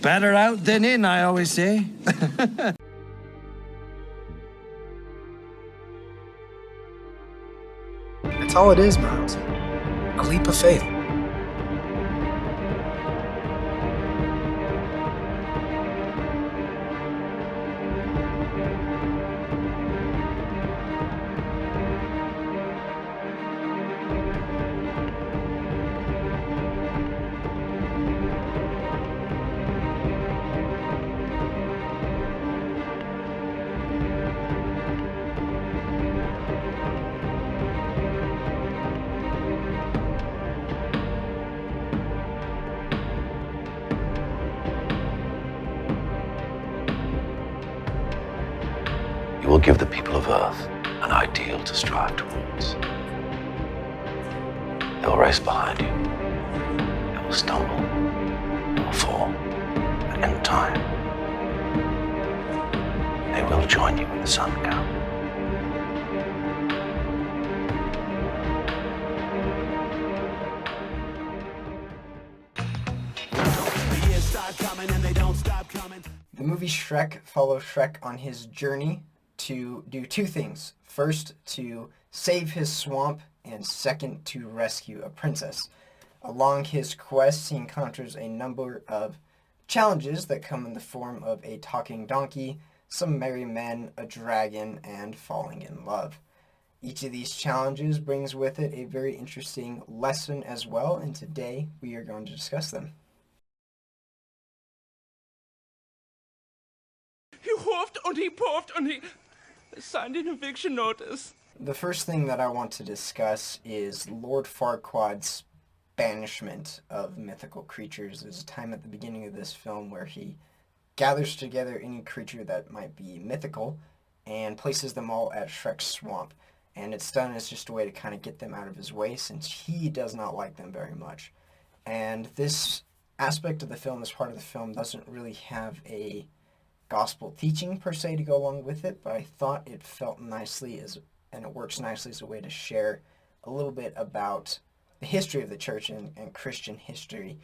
Better out than in, I always say. That's all it is, Miles. A leap of faith. You will give the people of Earth an ideal to strive towards. They will race behind you. They will stumble. They will fall. But in time, they will join you when the sun comes. The movie Shrek follows Shrek on his journey to do two things. First, to save his swamp, and second, to rescue a princess. Along his quest, he encounters a number of challenges that come in the form of a talking donkey, some merry men, a dragon, and falling in love. Each of these challenges brings with it a very interesting lesson as well, and today we are going to discuss them. He huffed and he puffed and he signed an eviction notice. The first thing that I want to discuss is Lord Farquaad's banishment of mythical creatures. There's a time at the beginning of this film where he gathers together any creature that might be mythical and places them all at Shrek's swamp. And it's done as just a way to kind of get them out of his way, since he does not like them very much. And this aspect of the film, this part of the film, doesn't really have a gospel teaching per se to go along with it, but I thought it felt nicely and it works nicely as a way to share a little bit about the history of the church and Christian history,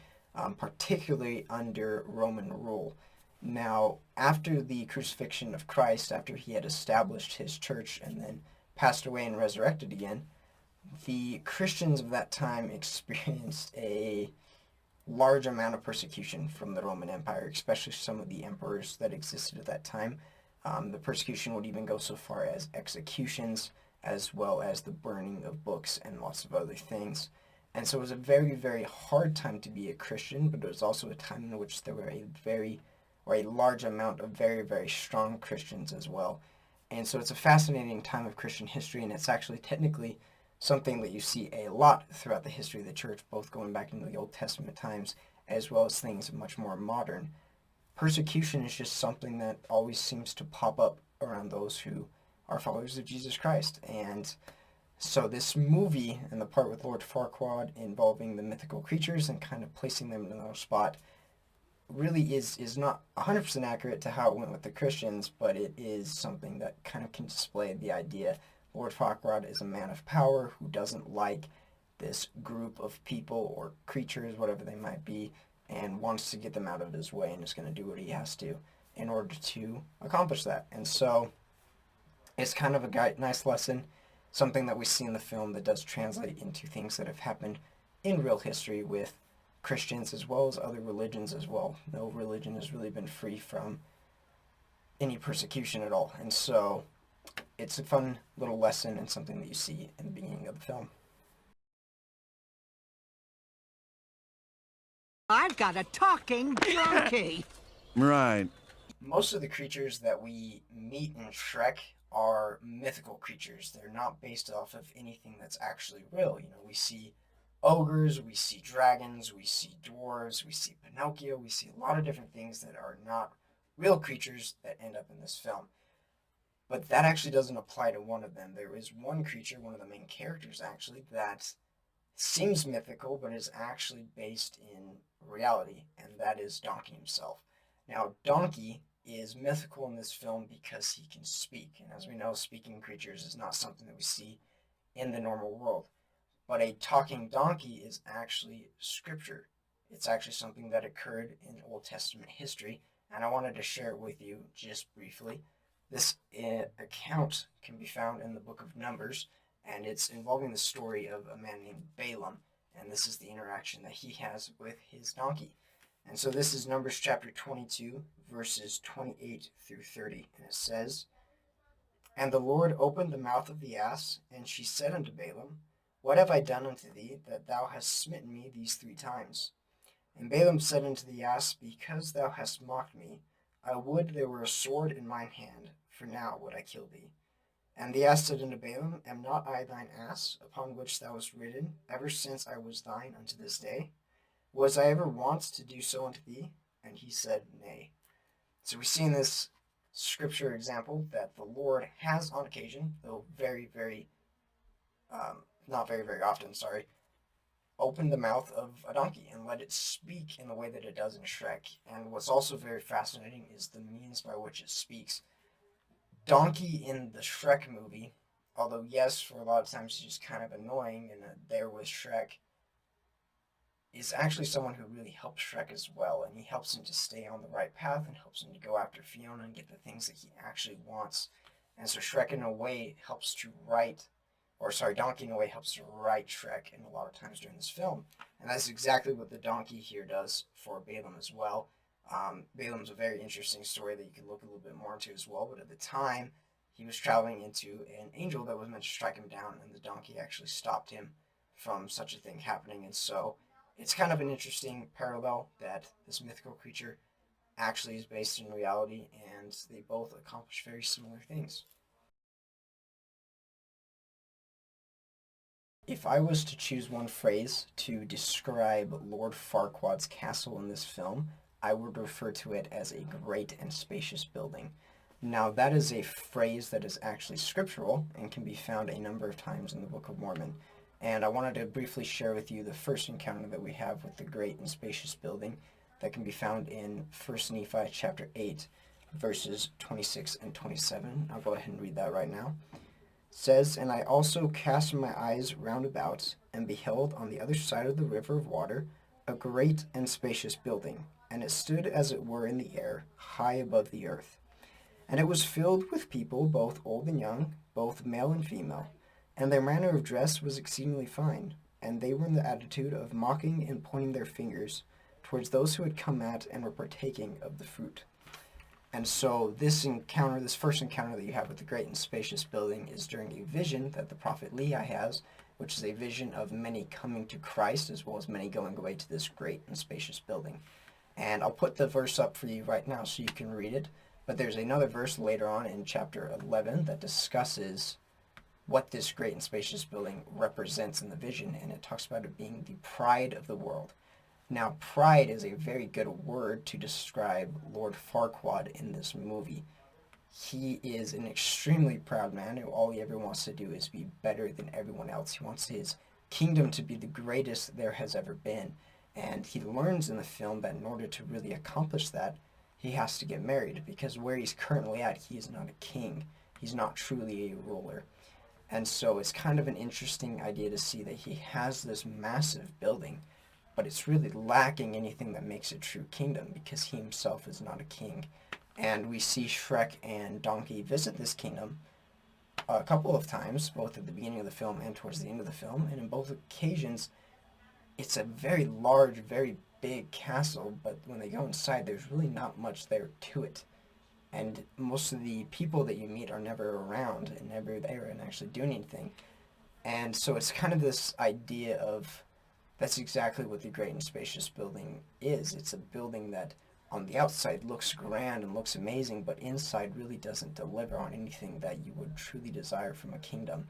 particularly under Roman rule. Now, after the crucifixion of Christ, after he had established his church and then passed away and resurrected again, the Christians of that time experienced a large amount of persecution from the Roman Empire, especially some of the emperors that existed at that time. The persecution would even go so far as executions, as well as the burning of books and lots of other things. And so it was a very, very hard time to be a Christian, but it was also a time in which there were a large amount of very, very strong Christians as well. And so it's a fascinating time of Christian history, and it's actually technically something that you see a lot throughout the history of the church, both going back into the Old Testament times as well as things much more modern. Persecution is just something that always seems to pop up around those who are followers of Jesus Christ. And so this movie and the part with Lord Farquaad involving the mythical creatures and kind of placing them in their spot really is not 100% accurate to how it went with the Christians, but it is something that kind of can display the idea Lord Farquaad is a man of power who doesn't like this group of people or creatures, whatever they might be, and wants to get them out of his way and is going to do what he has to in order to accomplish that. And so it's kind of a nice lesson, something that we see in the film that does translate into things that have happened in real history with Christians as well as other religions as well. No religion has really been free from any persecution at all. And so it's a fun little lesson and something that you see in the beginning of the film. I've got a talking donkey. Right. Most of the creatures that we meet in Shrek are mythical creatures. They're not based off of anything that's actually real. You know, we see ogres, we see dragons, we see dwarves, we see Pinocchio, we see a lot of different things that are not real creatures that end up in this film. But that actually doesn't apply to one of them. There is one creature, one of the main characters actually, that seems mythical but is actually based in reality, and that is Donkey himself. Now, Donkey is mythical in this film because he can speak, and as we know, speaking creatures is not something that we see in the normal world. But a talking donkey is actually scripture. It's actually something that occurred in Old Testament history, and I wanted to share it with you just briefly. This account can be found in the book of Numbers, and it's involving the story of a man named Balaam, and this is the interaction that he has with his donkey. And so this is Numbers chapter 22, verses 28 through 30, and it says, "And the Lord opened the mouth of the ass, and she said unto Balaam, What have I done unto thee, that thou hast smitten me these 3 times? And Balaam said unto the ass, Because thou hast mocked me, I would there were a sword in mine hand, for now would I kill thee. And the ass said unto Balaam, Am not I thine ass, upon which thou wast ridden, ever since I was thine unto this day? Was I ever wont to do so unto thee? And he said, Nay." So we see in this scripture example that the Lord has on occasion, though not very often, opened the mouth of a donkey and let it speak in the way that it does in Shrek. And what's also very fascinating is the means by which it speaks. Donkey in the Shrek movie, although yes, for a lot of times he's just kind of annoying and there with Shrek, is actually someone who really helps Shrek as well, and he helps him to stay on the right path and helps him to go after Fiona and get the things that he actually wants. And so Shrek in a way helps to Donkey in a way helps to right Shrek in a lot of times during this film. And that's exactly what the donkey here does for Balaam as well. Balaam's a very interesting story that you can look a little bit more into as well, but at the time he was traveling into an angel that was meant to strike him down, and the donkey actually stopped him from such a thing happening. And so it's kind of an interesting parallel that this mythical creature actually is based in reality, and they both accomplish very similar things. If I was to choose one phrase to describe Lord Farquaad's castle in this film, I would refer to it as a great and spacious building. Now, that is a phrase that is actually scriptural and can be found a number of times in the Book of Mormon. And I wanted to briefly share with you the first encounter that we have with the great and spacious building that can be found in 1 Nephi chapter 8, verses 26 and 27. I'll go ahead and read that right now. It says, "And I also cast my eyes round about, and beheld on the other side of the river of water a great and spacious building, and it stood as it were in the air, high above the earth. And it was filled with people, both old and young, both male and female. And their manner of dress was exceedingly fine, and they were in the attitude of mocking and pointing their fingers towards those who had come at and were partaking of the fruit." And so this first encounter that you have with the great and spacious building is during a vision that the prophet Lehi has, which is a vision of many coming to Christ as well as many going away to this great and spacious building. And I'll put the verse up for you right now so you can read it, but there's another verse later on in chapter 11 that discusses what this great and spacious building represents in the vision, and it talks about it being the pride of the world. Now, pride is a very good word to describe Lord Farquaad in this movie. He is an extremely proud man who all he ever wants to do is be better than everyone else. He wants his kingdom to be the greatest there has ever been. And he learns in the film that in order to really accomplish that, he has to get married, because where he's currently at, he is not a king. He's not truly a ruler. And so it's kind of an interesting idea to see that he has this massive building, but it's really lacking anything that makes a true kingdom, because he himself is not a king. And we see Shrek and Donkey visit this kingdom a couple of times, both at the beginning of the film and towards the end of the film, and in both occasions, it's a very large, very big castle, but when they go inside, there's really not much there to it. And most of the people that you meet are never around and never there and actually doing anything. And so it's kind of this idea of that's exactly what the Great and Spacious Building is. It's a building that on the outside looks grand and looks amazing, but inside really doesn't deliver on anything that you would truly desire from a kingdom.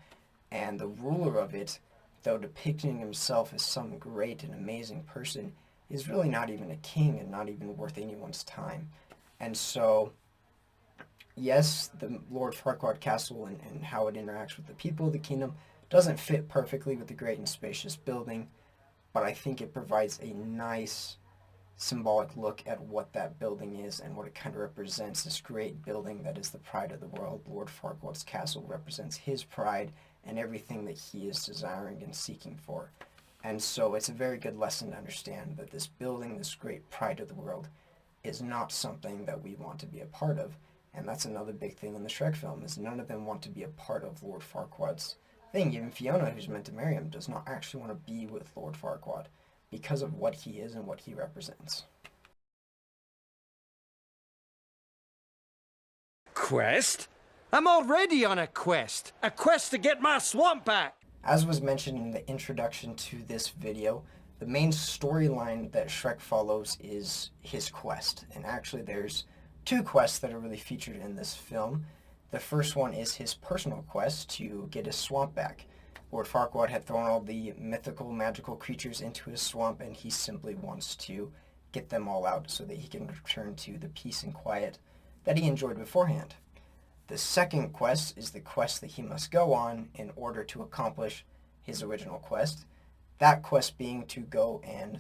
And the ruler of it, though depicting himself as some great and amazing person, is really not even a king and not even worth anyone's time. And so, yes, the Lord Farquaad Castle and how it interacts with the people of the kingdom doesn't fit perfectly with the Great and Spacious Building, but I think it provides a nice symbolic look at what that building is and what it kind of represents, this great building that is the pride of the world. Lord Farquaad's castle represents his pride and everything that he is desiring and seeking for. And so it's a very good lesson to understand that this building, this great pride of the world, is not something that we want to be a part of. And that's another big thing in the Shrek film, is none of them want to be a part of Lord Farquaad's thing. Even Fiona, who's meant to marry him, does not actually want to be with Lord Farquaad because of what he is and what he represents. Quest? I'm already on a quest. A quest to get my swamp back. As was mentioned in the introduction to this video, the main storyline that Shrek follows is his quest. And actually there's two quests that are really featured in this film. The first one is his personal quest to get his swamp back. Lord Farquaad had thrown all the mythical, magical creatures into his swamp, and he simply wants to get them all out so that he can return to the peace and quiet that he enjoyed beforehand. The second quest is the quest that he must go on in order to accomplish his original quest. That quest being to go and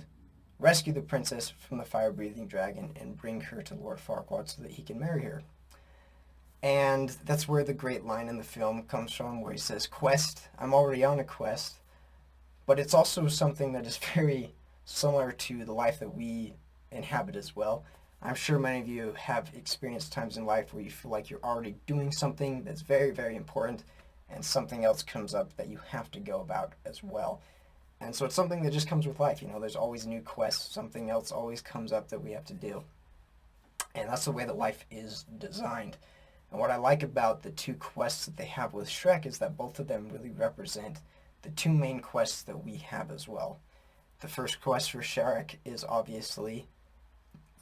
rescue the princess from the fire-breathing dragon and bring her to Lord Farquaad so that he can marry her. And that's where the great line in the film comes from, where he says, "Quest, I'm already on a quest." But it's also something that is very similar to the life that we inhabit as well. I'm sure many of you have experienced times in life where you feel like you're already doing something that's very, very important, and something else comes up that you have to go about as well. And so it's something that just comes with life. You know, there's always new quests. Something else always comes up that we have to do. And that's the way that life is designed. And what I like about the two quests that they have with Shrek is that both of them really represent the two main quests that we have as well. The first quest for Shrek is obviously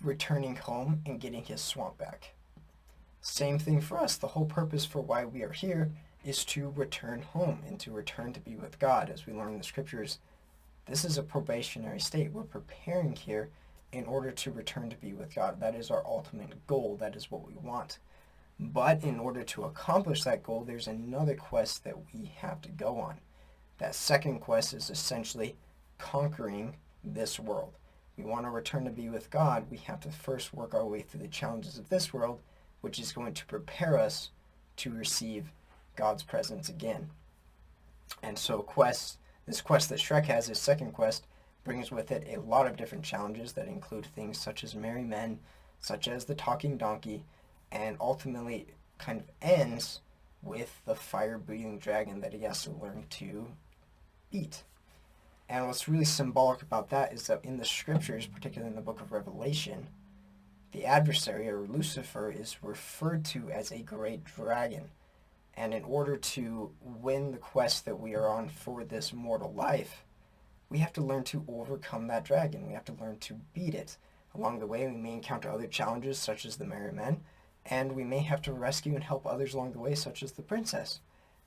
returning home and getting his swamp back. Same thing for us. The whole purpose for why we are here is to return home and to return to be with God. As we learn in the scriptures, this is a probationary state. We're preparing here in order to return to be with God. That is our ultimate goal. That is what we want. But in order to accomplish that goal, there's another quest that we have to go on. That second quest is essentially conquering this world. We want to return to be with God. We have to first work our way through the challenges of this world, which is going to prepare us to receive God's presence again. And so this quest that Shrek has, his second quest, brings with it a lot of different challenges that include things such as merry men, such as the talking donkey, and ultimately kind of ends with the fire-breathing dragon that he has to learn to beat. And what's really symbolic about that is that in the scriptures, particularly in the book of Revelation, the adversary, or Lucifer, is referred to as a great dragon. And in order to win the quest that we are on for this mortal life, we have to learn to overcome that dragon. We have to learn to beat it. Along the way, we may encounter other challenges, such as the merry men, and we may have to rescue and help others along the way, such as the princess.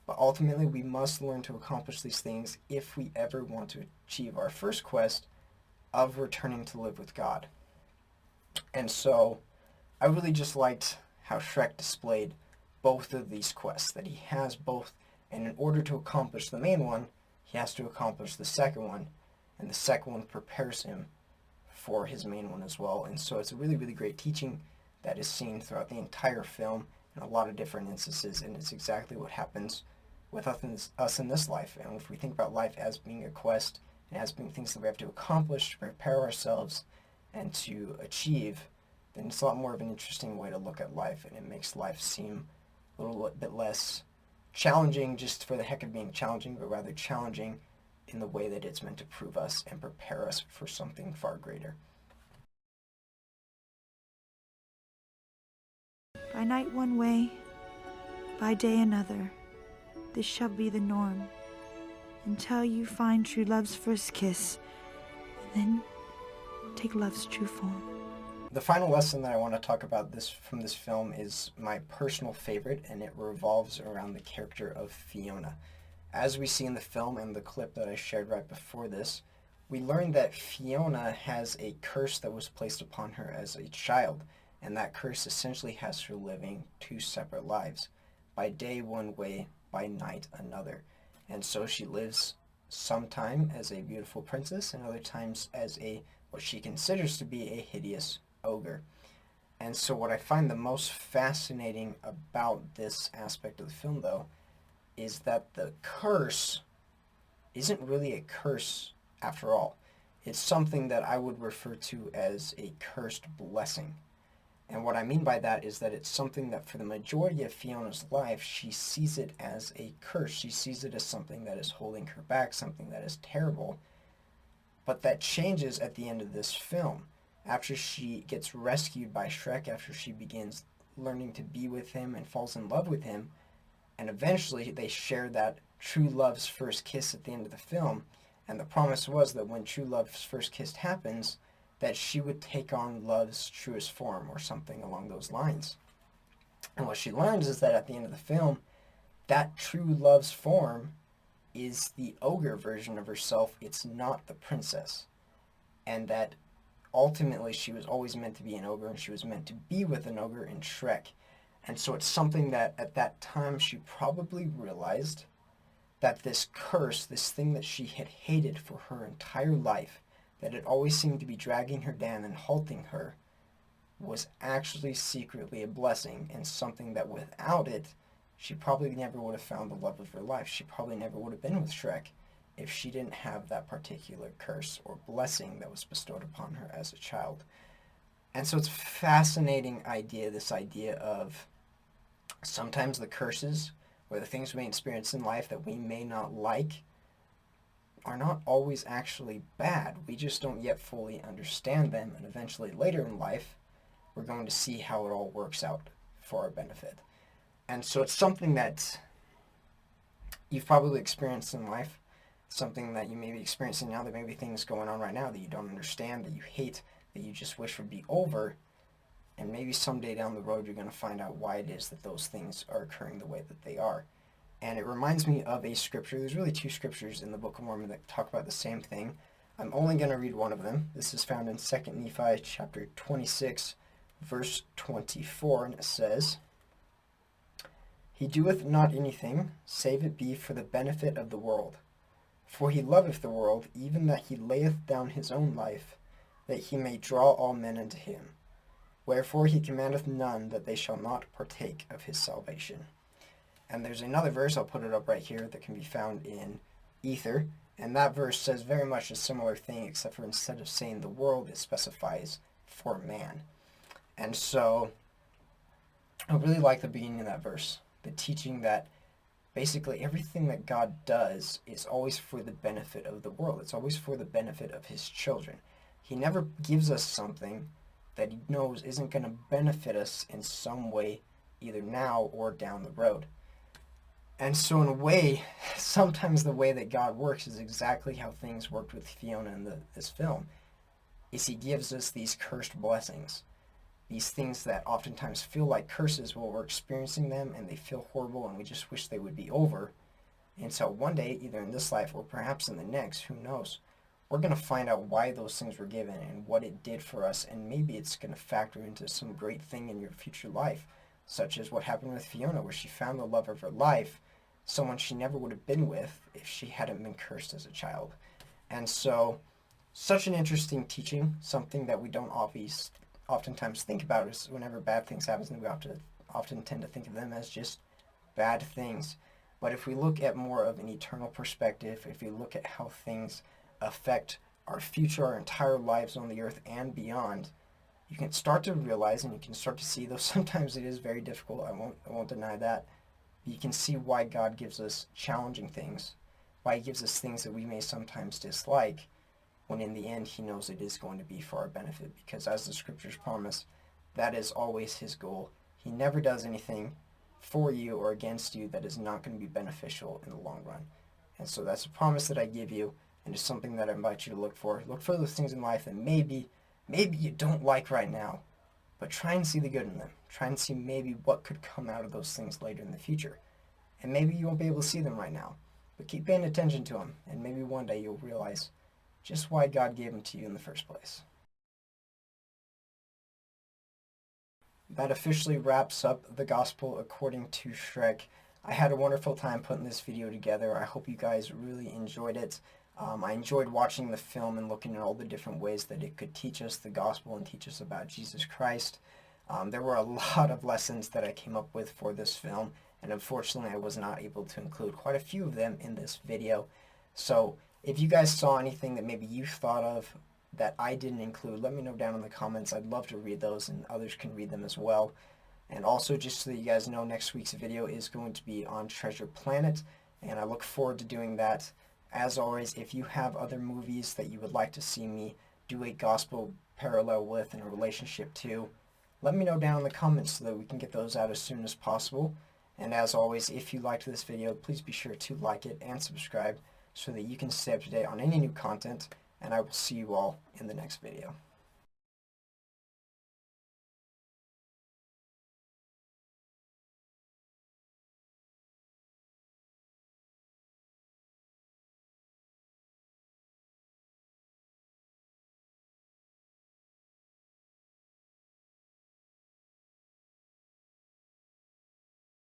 But ultimately, we must learn to accomplish these things if we ever want to achieve our first quest of returning to live with God. And so, I really just liked how Shrek displayed both of these quests, that he has both, and in order to accomplish the main one, he has to accomplish the second one, and the second one prepares him for his main one as well. And so it's a really, really great teaching that is seen throughout the entire film in a lot of different instances, and it's exactly what happens with us in this life. And if we think about life as being a quest, and as being things that we have to accomplish, to prepare ourselves, and to achieve, then it's a lot more of an interesting way to look at life, and it makes life seem a little bit less challenging just for the heck of being challenging, but rather challenging in the way that it's meant to prove us and prepare us for something far greater. By night one way, by day another, this shall be the norm, until you find true love's first kiss, and then take love's true form. The final lesson that I want to talk about from this film is my personal favorite, and it revolves around the character of Fiona. As we see in the film and the clip that I shared right before this, we learn that Fiona has a curse that was placed upon her as a child, and that curse essentially has her living two separate lives. By day one way, by night another. And so she lives sometime as a beautiful princess, and other times as what she considers to be a hideous ogre. And so what I find the most fascinating about this aspect of the film, though, is that the curse isn't really a curse after all. It's something that I would refer to as a cursed blessing. And what I mean by that is that it's something that for the majority of Fiona's life, she sees it as a curse. She sees it as something that is holding her back, something that is terrible. But that changes at the end of this film. After she gets rescued by Shrek, after she begins learning to be with him and falls in love with him, and eventually they share that true love's first kiss at the end of the film. And the promise was that when true love's first kiss happens, that she would take on love's truest form or something along those lines. And what she learns is that at the end of the film, that true love's form is the ogre version of herself. It's not the princess. And that ultimately she was always meant to be an ogre, and she was meant to be with an ogre in Shrek. And so it's something that at that time she probably realized that this curse, this thing that she had hated for her entire life, that it always seemed to be dragging her down and halting her, was actually secretly a blessing, and something that without it, she probably never would have found the love of her life. She probably never would have been with Shrek if she didn't have that particular curse or blessing that was bestowed upon her as a child. And so it's a fascinating idea, this idea of sometimes the curses or the things we experience in life that we may not like are not always actually bad. We just don't yet fully understand them, and eventually later in life, we're going to see how it all works out for our benefit. And so it's something that you've probably experienced in life, something that you may be experiencing now. There may be things going on right now that you don't understand, that you hate, that you just wish would be over, and maybe someday down the road you're going to find out why it is that those things are occurring the way that they are. And it reminds me of a scripture. There's really two scriptures in the Book of Mormon that talk about the same thing. I'm only going to read one of them. This is found in 2 Nephi chapter 26, verse 24, and it says, "He doeth not anything, save it be for the benefit of the world. For he loveth the world, even that he layeth down his own life, that he may draw all men unto him. Wherefore he commandeth none that they shall not partake of his salvation." And there's another verse, I'll put it up right here, that can be found in Ether. And that verse says very much a similar thing, except for instead of saying the world, it specifies for man. And so I really like the beginning of that verse, the teaching that basically everything that God does is always for the benefit of the world. It's always for the benefit of his children. He never gives us something that he knows isn't going to benefit us in some way, either now or down the road. And so in a way, sometimes the way that God works is exactly how things worked with Fiona in this film, is he gives us these cursed blessings. These things that oftentimes feel like curses while we're experiencing them, and they feel horrible and we just wish they would be over. And so one day, either in this life or perhaps in the next, who knows, we're going to find out why those things were given and what it did for us, and maybe it's going to factor into some great thing in your future life, such as what happened with Fiona, where she found the love of her life, someone she never would have been with if she hadn't been cursed as a child. And so, such an interesting teaching, something that we don't oftentimes think about is whenever bad things happen, we often tend to think of them as just bad things. But if we look at more of an eternal perspective, if we look at how things affect our future, our entire lives on the earth and beyond, you can start to realize, and you can start to see, though sometimes it is very difficult, I won't deny that, you can see why God gives us challenging things, why he gives us things that we may sometimes dislike, when in the end he knows it is going to be for our benefit, because as the scriptures promise, that is always his goal. He never does anything for you or against you that is not going to be beneficial in the long run. And so that's a promise that I give you, and it's something that I invite you to look for. Look for those things in life that maybe you don't like right now, but try and see the good in them. Try and see maybe what could come out of those things later in the future. And maybe you won't be able to see them right now, but keep paying attention to them, and maybe one day you'll realize just why God gave them to you in the first place. That officially wraps up the gospel according to Shrek. I had a wonderful time putting this video together. I hope you guys really enjoyed it. I enjoyed watching the film and looking at all the different ways that it could teach us the gospel and teach us about Jesus Christ. There were a lot of lessons that I came up with for this film, and unfortunately I was not able to include quite a few of them in this video. So If you guys saw anything that maybe you thought of that I didn't include, let me know down in the comments. I'd love to read those, and others can read them as well. And also, just so that you guys know, next week's video is going to be on Treasure Planet, and I look forward to doing that. As always, if you have other movies that you would like to see me do a gospel parallel with and a relationship to, let me know down in the comments so that we can get those out as soon as possible. And as always, if you liked this video, please be sure to like it and subscribe so that you can stay up to date on any new content, and I will see you all in the next video.